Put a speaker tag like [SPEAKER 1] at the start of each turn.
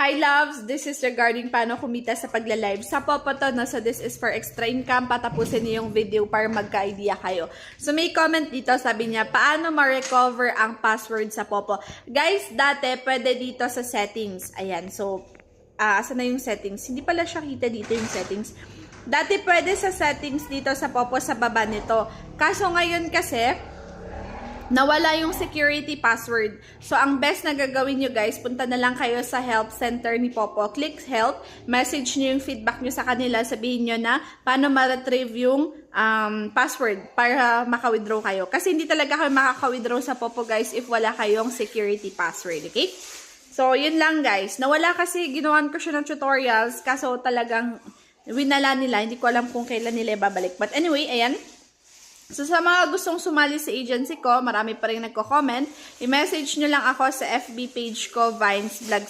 [SPEAKER 1] Hi loves, this is regarding paano kumita sa pagla-live sa Popo to, no? So this is for extra income. Patapusin niyo yung video para magka-idea kayo. So may comment dito, sabi niya, paano ma-recover ang password sa Popo? Guys, dati pwede dito sa settings. Ayan, so asa na yung settings? Hindi pala siya kita dito yung settings. Dati pwede sa settings dito sa Popo sa baba nito. Kaso ngayon kasi nawala yung security password. So, ang best na gagawin nyo guys, punta na lang kayo sa help center ni Popo. Click help, message nyo yung feedback nyo sa kanila, sabihin nyo na paano ma-retrieve yung password para maka-withdraw kayo. Kasi hindi talaga kayo makaka-withdraw sa Popo guys if wala kayong security password, okay? So, yun lang guys. Nawala kasi, ginawan ko siya ng tutorials, kaso talagang winala nila. Hindi ko alam kung kailan nila babalik. But anyway, ayan. So, sa mga gustong sumali sa agency ko, marami pa rin nagko-comment. I-message nyo lang ako sa FB page ko, Vines Vlogs